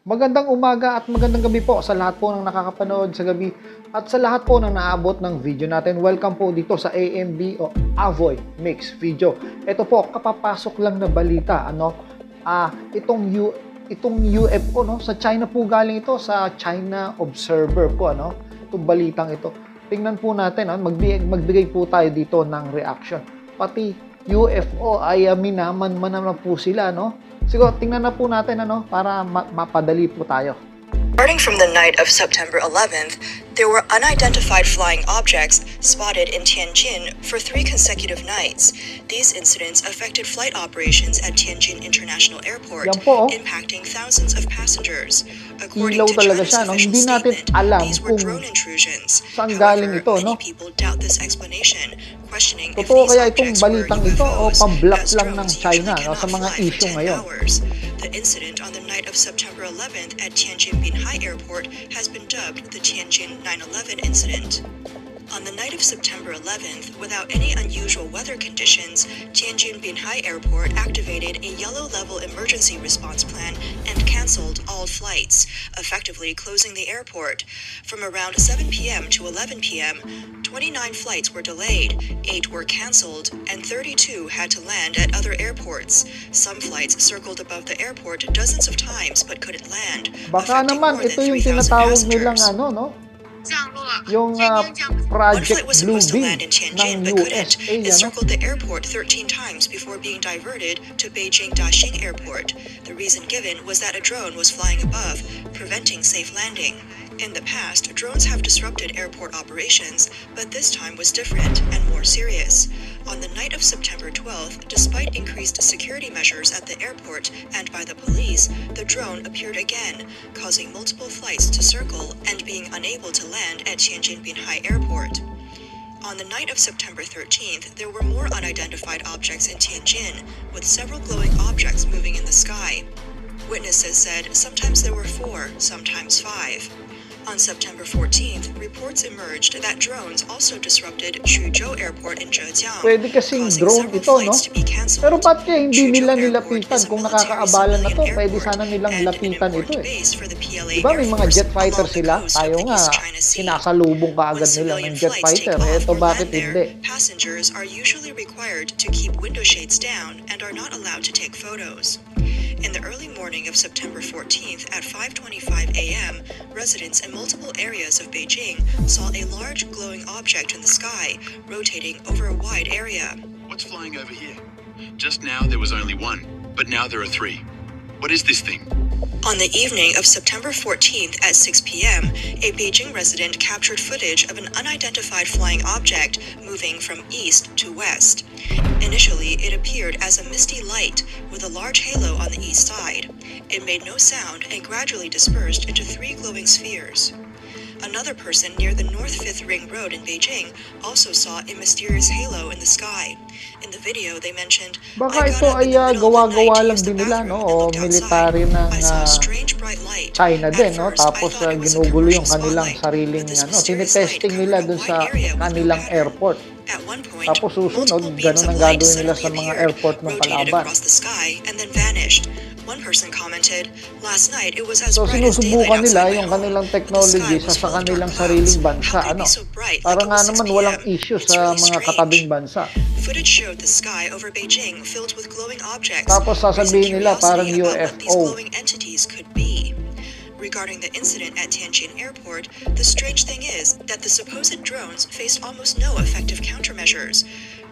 Magandang umaga at magandang gabi po sa lahat po ng nakakapanood sa gabi at sa lahat po ng naabot ng video natin. Welcome po dito sa AMB o Avoy Mix Video. Ito po, kapapasok lang na balita, itong UFO, no? Sa China po galing ito, sa China Observer po, ano? Itong balitang ito. Tingnan po natin, magbigay po tayo dito ng reaction. Pati UFO ay minaman-man na po sila, no? Siguro, tingnan na po natin, para mapadali po tayo. Starting from the night of September 11th, there were unidentified flying objects spotted in Tianjin for 3 consecutive nights. These incidents affected flight operations at Tianjin International Airport, impacting thousands of passengers. According to China's official statement, these were drone intrusions. However, many people doubt this explanation, questioning if these objects were UFOs as drones usually cannot fly for 10 hours. The incident on the night of September 11th at Tianjin Binhai Airport has been dubbed the Tianjin 9/11 incident. On the night of September 11th, without any unusual weather conditions, Tianjin Binhai Airport activated a yellow-level emergency response plan and canceled all flights, effectively closing the airport. From around 7 p.m. to 11 p.m., 29 flights were delayed, 8 were canceled, and 32 had to land at other airports. Some flights circled above the airport dozens of times but couldn't land, affecting more than 3,000 passengers. Yung One flight Project was Blue supposed to Beam land in Tianjin ng but couldn't. USA, It circled the airport 13 times before being diverted to Beijing Daxing Airport. The reason given was that a drone was flying above, preventing safe landing. In the past, drones have disrupted airport operations, but this time was different and more serious. On the night of September 12th, despite increased security measures at the airport and by the police, the drone appeared again, causing multiple flights to circle and being unable to land at Tianjin Binhai Airport. On the night of September 13th, there were more unidentified objects in Tianjin, with several glowing objects moving in the sky. Witnesses said sometimes there were 4, sometimes 5. On September 14th, reports emerged that drones also disrupted Suzhou Airport in Zhejiang, Pwede kasing causing drone several ito, no? flights to be cancelled. Pero ba't kaya hindi nila Suzhou Airport nilapitan? is a Kung military nakakaabala na to, civilian pwede airport sana nilang and an lapitan ito important eh. base for the PLA Diba may Air mga Force jet fighter along the sila? coast of Tayo the nga, East China Sea. sinasalubong ka When agad nila ng civilian jet flights fighter. take off Eto or bakit land hindi? there, passengers are usually required to keep window shades down and are not allowed to take photos. In the early morning of September 14th at 5:25 a.m., residents in multiple areas of Beijing saw a large glowing object in the sky, rotating over a wide area. What's flying over here? Just now there was only 1, but now there are 3. What is this thing? On the evening of September 14th at 6 p.m., a Beijing resident captured footage of an unidentified flying object moving from east to west. Initially, it appeared as a misty light with a large halo on the east side. It made no sound and gradually dispersed into 3 glowing spheres. Another person near the North 5th Ring Road in Beijing also saw a mysterious halo in the sky. In the video, they mentioned, Baka ito ay gawa-gawa lang din nila, no? O military ng China din, no? Tapos ginugulo yung kanilang sariling, tinitesting nila dun sa kanilang airport. Tapos susunod, ganun ang gagawin nila sa mga airport ng kalaban. One person commented, "Last night it was as So bright as daylight sinusubukan nila outside my yung home. kanilang The technology sky was sa full of kanilang dark sariling clouds. bansa, How could it be so bright Para like it nga was 6 naman walang p.m.? issue It's sa really mga strange." katabing bansa. Footage showed the sky over Beijing filled with glowing objects, Tapos sasabihin raising nila parang curiosity about what these UFO. glowing entities could be. Regarding the incident at Tianjin Airport, the strange thing is that the supposed drones faced almost no effective countermeasures.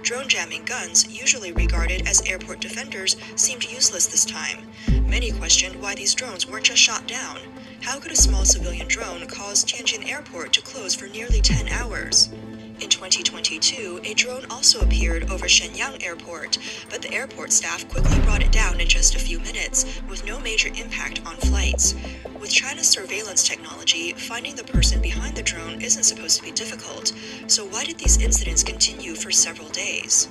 Drone jamming guns, usually regarded as airport defenders, seemed useless this time. Many questioned why these drones weren't just shot down. How could a small civilian drone cause Tianjin Airport to close for nearly 10 hours? In 2022, a drone also appeared over Shenyang Airport, but the airport staff quickly brought it down in just a few minutes, with no major impact on flights. With China's surveillance technology, finding the person behind the drone isn't supposed to be difficult, so why did these incidents continue for several days?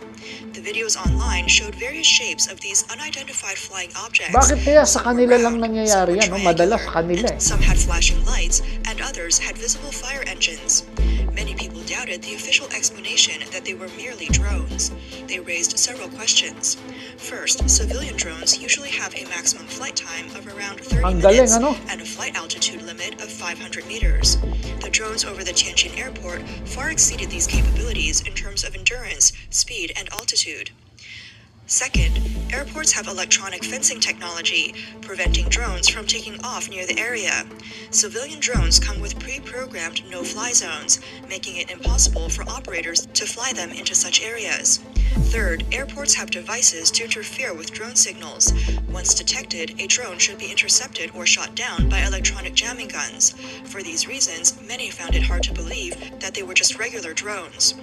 The videos online showed various shapes of these unidentified flying objects. Bakit kaya sa kanila lang nangyayari yan, no? Madalas sa kanila eh. Some had flashing lights, and others had visible fire engines. Many people doubted the official explanation that they were merely drones. They raised several questions. First, civilian drones usually have a maximum flight time of around 30 Ang galing, minutes ano? and a flight altitude limit of 500 meters. The drones over the Tianjin airport far exceeded these capabilities in terms of endurance, speed, and altitude. Second, airports have electronic fencing technology, preventing drones from taking off near the area. Civilian drones come with pre-programmed no-fly zones, making it impossible for operators to fly them into such areas. Third, airports have devices to interfere with drone signals. Once detected, a drone should be intercepted or shot down by electronic jamming guns. For these reasons, many found it hard to believe that they were just regular drones.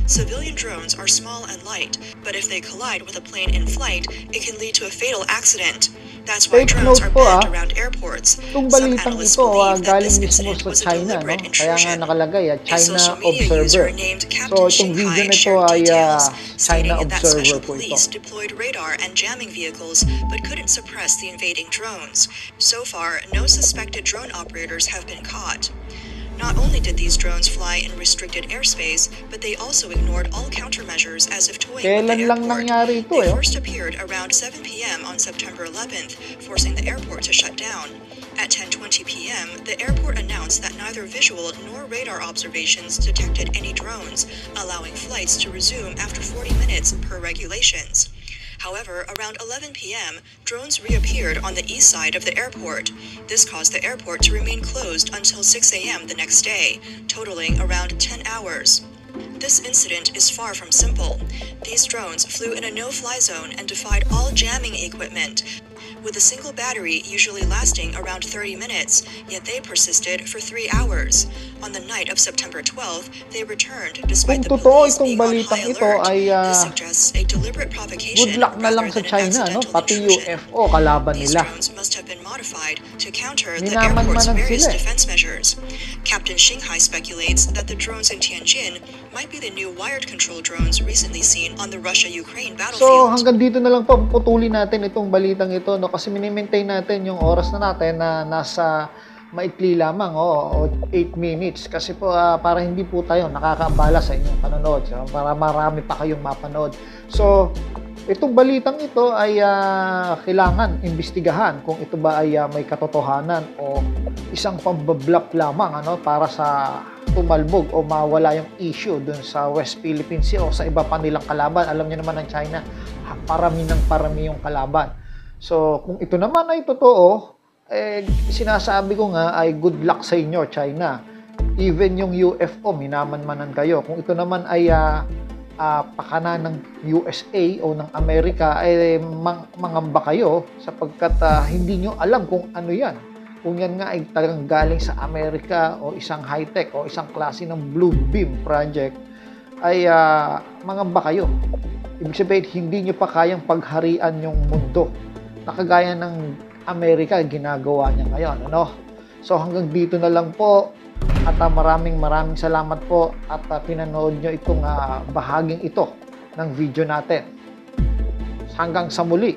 Civilian drones are small and light, but if they collide with a plane in flight, it can lead to a fatal accident. That's why Take drones note are po, banned around airports. Itong Some balitang analysts ito believe that galing this mismo incident sa was a China, no? deliberate Kaya nga intrusion. nakalagay, A China social media Observer. user named So Captain itong video Shinhai nito shared ay details, China stating that Observer special po ito. police deployed radar and jamming vehicles but couldn't suppress the invading drones. So far, no suspected drone operators have been caught. Not only did these drones fly in restricted airspace, but they also ignored all countermeasures as if toying with the Kailan lang airport. nangyari ito They eh? first appeared around 7 p.m. on September 11th, forcing the airport to shut down. At 10:20 p.m., the airport announced that neither visual nor radar observations detected any drones, allowing flights to resume after 40 minutes per regulations. However, around 11 p.m., drones reappeared on the east side of the airport. This caused the airport to remain closed until 6 a.m. the next day, totaling around 10 hours. This incident is far from simple. These drones flew in a no-fly zone and defied all jamming equipment, with a single battery usually lasting around 30 minutes, yet they persisted for 3 hours. On the night of September 12th, they returned despite the Kung totoo police itong being on balitang high ito alert. ay This suggests a deliberate provocation good luck na lang rather sa than an China, no? accidental Pati intrusion. UFO kalaban These nila. drones must have been modified to counter the Minaman-manan airport's various sila eh. defense measures. Captain Shinhai speculates that the drones in Tianjin might be the new wired control drones recently seen on the Russia-Ukraine So battlefield. hanggang dito na lang po putulin natin itong balitang ito, no? Kasi mini-maintain natin yung oras na natin na nasa maikli lamang o 8 minutes kasi po para hindi po tayo nakakaabala sa inyong panonood, so, para marami pa kayong mapanood. So itong balitang ito ay kailangan imbestigahan kung ito ba ay may katotohanan o isang pambablap lamang para sa tumalbog o mawala yung issue dun sa West Philippine Sea o sa iba pa nilang kalaban. Alam niyo naman ng China, parami ng parami yung kalaban. So kung ito naman ay totoo, sinasabi ko nga ay good luck sa inyo, China. Even yung UFO, minaman-manan kayo. Kung ito naman ay pakana ng USA o ng Amerika, ay mangamba kayo sapagkat hindi nyo alam kung ano yan. Kung yan nga ay talagang galing sa Amerika o isang high-tech o isang klase ng Blue Beam project, ay mangamba kayo. Ibig sabihin, hindi nyo pa kayang pagharian yung mundo. Nakagaya ng Amerika, ginagawa niya ngayon. So hanggang dito na lang po at maraming salamat po at pinanood nyo itong bahaging ito ng video natin. Hanggang sa muli.